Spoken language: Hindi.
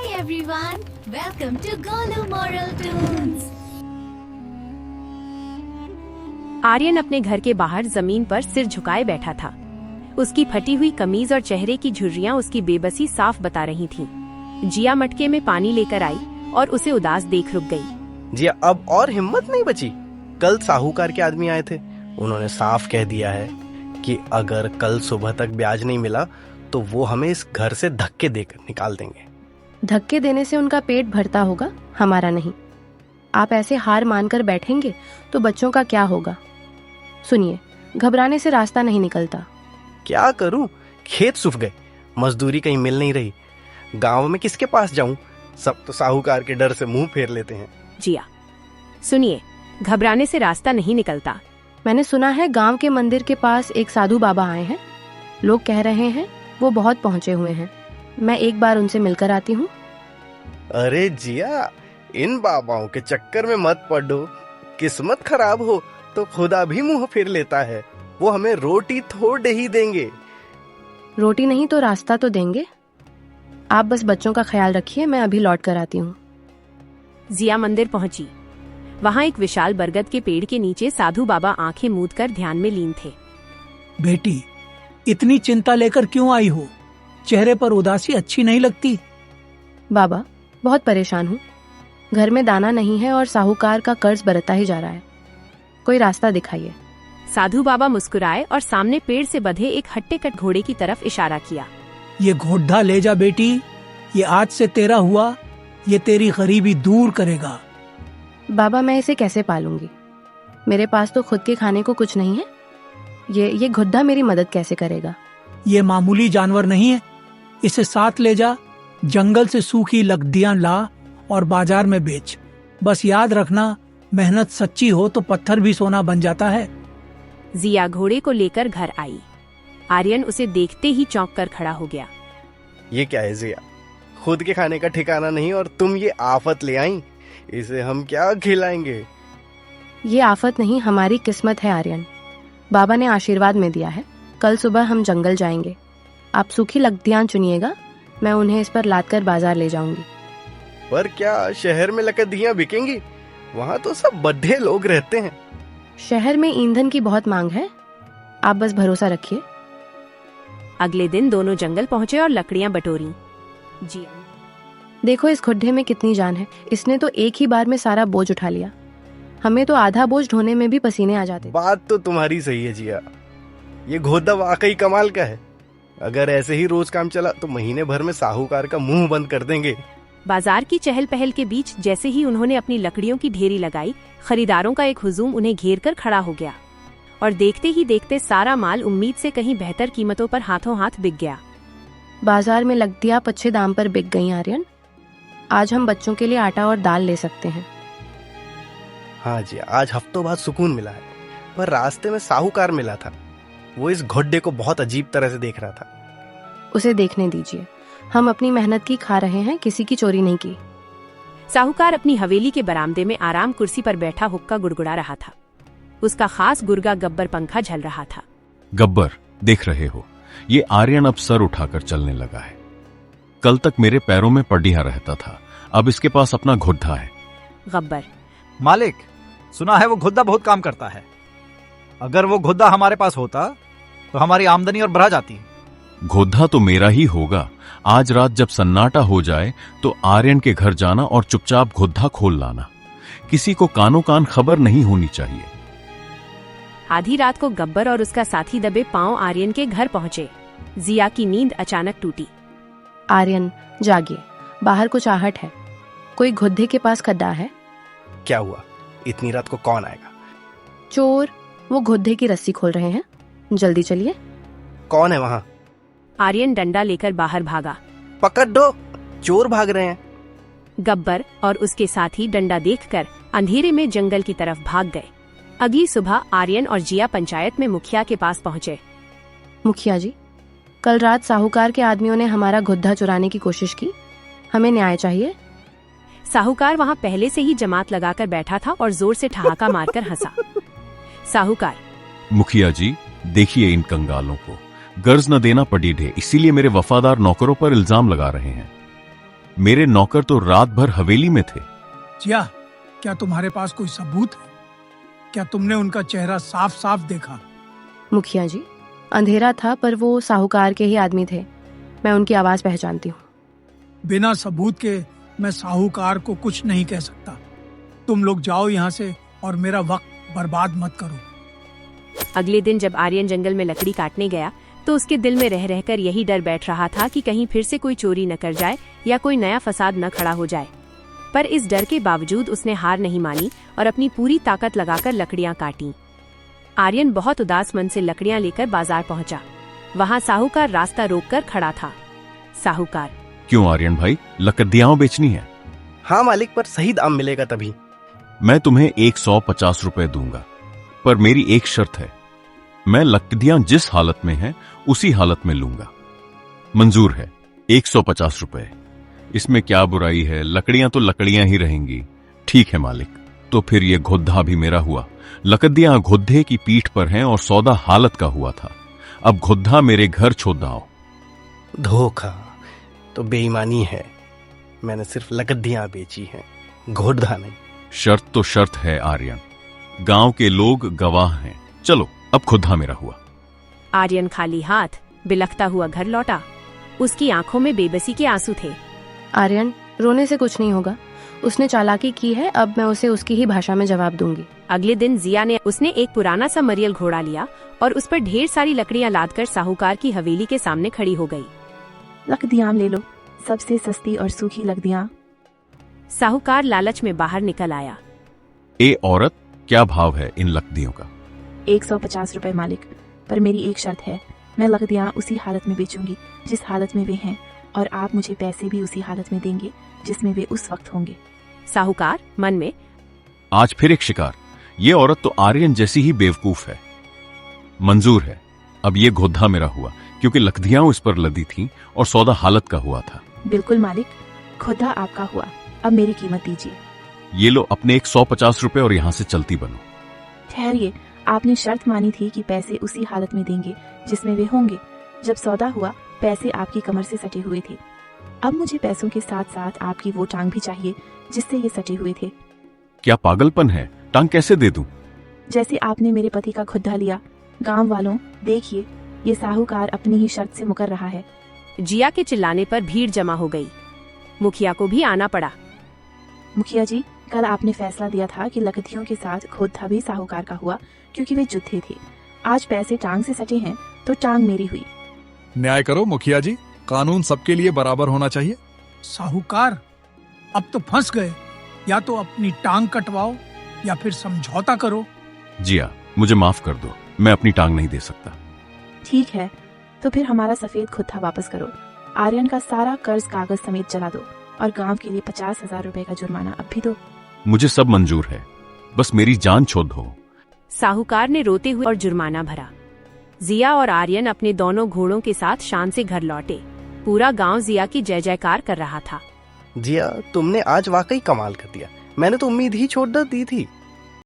Hi everyone, welcome to Golu Moral Tunes. Aryan अपने घर के बाहर जमीन पर सिर झुकाए बैठा था। उसकी फटी हुई कमीज और चेहरे की झुर्रियां उसकी बेबसी साफ बता रही थीं। जिया मटके में पानी लेकर आई और उसे उदास देख रुक गई। जिया अब और हिम्मत नहीं बची। कल साहूकार के आदमी आए थे, उन्होंने साफ कह दिया है कि अगर कल सुबह तक ब्याज नहीं मिला तो वो हमें इस घर से धक्के देकर निकाल देंगे। धक्के देने से उनका पेट भरता होगा, हमारा नहीं। आप ऐसे हार मानकर बैठेंगे तो बच्चों का क्या होगा? सुनिए, घबराने से रास्ता नहीं निकलता। क्या करूं? खेत सूख गए, मजदूरी कहीं मिल नहीं रही, गांव में किसके पास जाऊं? सब तो साहूकार के डर से मुंह फेर लेते हैं। जिया, सुनिए, घबराने से रास्ता नहीं निकलता। मैंने सुना है गांव के मंदिर के पास एक साधु बाबा आए हैं। लोग कह रहे हैं वो बहुत पहुंचे हुए हैं। मैं एक बार उनसे मिलकर आती हूँ। अरे जिया, इन बाबाओं के चक्कर में मत पड़ो। किस्मत खराब हो तो खुदा भी मुंह फेर लेता है। वो हमें रोटी थोड़े ही देंगे। रोटी नहीं तो रास्ता तो देंगे। आप बस बच्चों का ख्याल रखिए, मैं अभी लौट कर आती हूँ। जिया मंदिर पहुंची। वहां एक विशाल बरगद के पेड़ के नीचे साधु बाबा आंखें मूंद कर ध्यान में लीन थे। बेटी, इतनी चिंता लेकर क्यों आई हो? चेहरे पर उदासी अच्छी नहीं लगती। बाबा, बहुत परेशान हूँ। घर में दाना नहीं है और साहूकार का कर्ज बरता ही जा रहा है। कोई रास्ता दिखाइए। साधु बाबा मुस्कुराए और सामने पेड़ से बंधे एक हट्टे कट घोड़े की तरफ इशारा किया। ये घोड़ा ले जा बेटी, ये आज से तेरा हुआ। ये तेरी गरीबी दूर करेगा। बाबा, मैं इसे कैसे पालूंगी? मेरे पास तो खुद के खाने को कुछ नहीं है। ये घुड्डा मेरी मदद कैसे करेगा? ये मामूली जानवर नहीं है। इसे साथ ले जा, जंगल से सूखी लकड़ियां ला और बाजार में बेच। बस याद रखना, मेहनत सच्ची हो तो पत्थर भी सोना बन जाता है। जिया घोड़े को लेकर घर आई। आर्यन उसे देखते ही चौंक कर खड़ा हो गया। ये क्या है जिया? खुद के खाने का ठिकाना नहीं और तुम ये आफत ले आई। इसे हम क्या खिलाएंगे? ये आफत नहीं, हमारी किस्मत है आर्यन। बाबा ने आशीर्वाद में दिया है। कल सुबह हम जंगल जाएंगे। आप सूखी लकड़ियां चुनिएगा, मैं उन्हें इस पर लाद कर बाजार ले जाऊंगी। पर क्या शहर में लकड़ियां बिकेंगी? वहाँ तो सब बड्ढे लोग रहते हैं। शहर में ईंधन की बहुत मांग है, आप बस भरोसा रखिए। अगले दिन दोनों जंगल पहुंचे और लकड़ियां बटोरी। जी, देखो इस खुड्डे में कितनी जान है। इसने तो एक ही बार में सारा बोझ उठा लिया। हमें तो आधा बोझ ढोने में भी पसीने आ जाते। बात तो तुम्हारी सही है जिया, ये घोड़ा वाकई कमाल का है। अगर ऐसे ही रोज काम चला तो महीने भर में साहूकार का मुंह बंद कर देंगे। बाजार की चहल पहल के बीच जैसे ही उन्होंने अपनी लकड़ियों की ढेरी लगाई, खरीदारों का एक हुजूम उन्हें घेर कर खड़ा हो गया और देखते ही देखते सारा माल उम्मीद से कहीं बेहतर कीमतों पर हाथों हाथ बिक गया। बाजार में लकड़ियां अच्छे दाम पर बिक गई आर्यन। आज हम बच्चों के लिए आटा और दाल ले सकते हैं। हाँ जी, आज हफ्तों बाद सुकून मिला है। पर रास्ते में साहूकार मिला था। वो इस घोड़े को बहुत अजीब तरह से देख रहा था। उसे देखने दीजिए। हम अपनी मेहनत की खा रहे हैं, किसी की चोरी नहीं की। साहूकार अपनी हवेली के बरामदे में आराम कुर्सी पर बैठा हुक्का गुड़गुड़ा रहा था। उसका खास गुर्गा गब्बर पंखा झल रहा था। गब्बर, देख रहे हो, ये आर्यन अब सर उठाकर चलने लगा है। कल तक मेरे पैरों में पडिया रहता था, अब इसके पास अपना घुड्डा है। गब्बर, मालिक, सुना है वो घुड्डा बहुत काम करता है। अगर वो घुड्डा हमारे पास होता तो हमारी आमदनी और बढ़ा जाती। घोड़ा तो मेरा ही होगा। आज रात जब सन्नाटा हो जाए तो आर्यन के घर जाना और चुपचाप घुड्डा खोल लाना। किसी को कानो कान खबर नहीं होनी चाहिए। आधी रात को गब्बर और उसका साथी दबे पांव आर्यन के घर पहुंचे। जिया की नींद अचानक टूटी। आर्यन, जागिए, बाहर कुछ आहट है। कोई घुड्डे के पास खड्डा है। क्या हुआ? इतनी रात को कौन आएगा? चोर, वो घुड्डे की रस्सी खोल रहे हैं। जल्दी चलिए। कौन है वहाँ? आर्यन डंडा लेकर बाहर भागा। पकड़ दो, चोर भाग रहे हैं। गब्बर और उसके साथी डंडा देखकर अंधेरे में जंगल की तरफ भाग गए। अगली सुबह आर्यन और जिया पंचायत में मुखिया के पास पहुंचे। मुखिया जी, कल रात साहूकार के आदमियों ने हमारा घुड्डा चुराने की कोशिश की। हमें न्याय चाहिए। साहूकार वहां पहले से ही जमात लगाकर बैठा था और जोर से ठहाका मारकर हंसा। साहूकार, मुखिया जी, देखिए इन कंगालों को। कर्ज न देना पड़ी ढे, इसीलिए मेरे वफादार नौकरों पर इल्जाम लगा रहे हैं। मेरे नौकर तो रात भर हवेली में थे। जिया, क्या तुम्हारे पास कोई सबूत है? क्या तुमने उनका चेहरा साफ साफ देखा? मुखिया जी, अंधेरा था पर वो साहूकार के ही आदमी थे। मैं उनकी आवाज पहचानती हूँ। बिना सबूत के मैं साहूकार को कुछ नहीं कह सकता। तुम लोग जाओ यहाँ से और मेरा वक्त बर्बाद मत करो। अगले दिन जब आर्यन जंगल में लकड़ी काटने गया तो उसके दिल में रह रहकर यही डर बैठ रहा था कि कहीं फिर से कोई चोरी न कर जाए या कोई नया फसाद न खड़ा हो जाए। पर इस डर के बावजूद उसने हार नहीं मानी और अपनी पूरी ताकत लगाकर लकड़ियां काटी। आर्यन बहुत उदास मन से लकड़ियां लेकर बाजार पहुंचा। वहां साहूकार रास्ता रोककर खड़ा था। साहूकार: क्यों आर्यन भाई, लकड़ियां बेचनी है? हाँ मालिक, पर सही दाम मिलेगा तभी। मैं तुम्हें 150 रुपए दूंगा, पर मेरी एक शर्त है। मैं लकड़ियां जिस हालत में हैं उसी हालत में लूंगा। मंजूर है? 150 रुपए, इसमें क्या बुराई है? लकड़ियां तो लकड़ियां ही रहेंगी। ठीक है मालिक, तो फिर ये घुद्दा भी मेरा हुआ। लकड़ियां घुद्दे की पीठ पर हैं और सौदा हालत का हुआ था। अब घुद्दा मेरे घर छोड़ आओ। धोखा तो बेईमानी है। मैंने सिर्फ लकड़ियां बेची हैं, घोड़ा नहीं। शर्त तो शर्त है आर्यन, गांव के लोग गवाह हैं। चलो, अब खुदा मेरा हुआ। आर्यन खाली हाथ बिलखता हुआ घर लौटा। उसकी आंखों में बेबसी के आंसू थे। आर्यन, रोने से कुछ नहीं होगा। उसने चालाकी की है, अब मैं उसे उसकी ही भाषा में जवाब दूंगी। अगले दिन जिया ने उसने एक पुराना सा मरियल घोड़ा लिया और उस पर ढेर सारी लकड़ियां लादकर साहूकार की हवेली के सामने खड़ी हो गई। लकड़ियां ले लो, सबसे सस्ती और सूखी लकड़ियां। साहूकार लालच में बाहर निकल आया। ए औरत, क्या भाव है इन लकड़ियों का? 150 रुपए मालिक, पर मेरी एक शर्त है। मैं लकड़ियां उसी हालत में बेचूंगी जिस हालत में वे हैं, और आप मुझे पैसे भी उसी हालत में देंगे जिसमें वे उस वक्त होंगे। साहूकार मन में: आज फिर एक शिकार। ये औरत तो आर्यन जैसी ही बेवकूफ है। मंजूर है, अब ये घोधा मेरा हुआ, क्योंकि लकड़ियां उस पर लदी थीं और सौदा हालत का हुआ था। बिल्कुल मालिक, खुदा आपका हुआ। अब मेरी कीमत दीजिए। ये लो अपने 150 रुपए और यहां से चलती बनो। ठहरिए, आपने शर्त मानी थी कि पैसे उसी हालत में देंगे जिसमें वे होंगे। जब सौदा हुआ, पैसे आपकी कमर से सटे हुए थे। अब मुझे पैसों के साथ साथ आपकी वो टांग भी चाहिए जिससे ये सटे हुए थे। क्या पागलपन है? टांग कैसे दे दूं? जैसे आपने मेरे पति का खुदा लिया। गांव वालों, देखिए, ये साहूकार अपनी ही शर्त से मुकर रहा है। जिया के चिल्लाने पर भीड़ जमा हो गई। मुखिया को भी आना पड़ा। मुखिया जी, कल आपने फैसला दिया था कि लकड़ियों के साथ खुदा भी साहूकार का हुआ क्योंकि वे जुत्थे थे। आज पैसे टांग से सटे हैं तो टांग मेरी हुई। न्याय करो मुखिया जी, कानून सबके लिए बराबर होना चाहिए। साहूकार, अब तो फंस गए। या तो अपनी टांग कटवाओ या फिर समझौता करो। जिया, मुझे माफ कर दो, मैं अपनी टांग नहीं दे सकता। ठीक है, तो फिर हमारा सफेद खुदा वापस करो। आर्यन का सारा कर्ज कागज समेत जला दो और गांव के लिए 50,000 रुपए का जुर्माना अब भी दो। मुझे सब मंजूर है, बस मेरी जान छोड़ दो। साहूकार ने रोते हुए और जुर्माना भरा। जिया और आर्यन अपने दोनों घोड़ों के साथ शान से घर लौटे। पूरा गांव जिया की जय जयकार कर रहा था। जिया, तुमने आज वाकई कमाल कर दिया। मैंने तो उम्मीद ही छोड़ दी थी।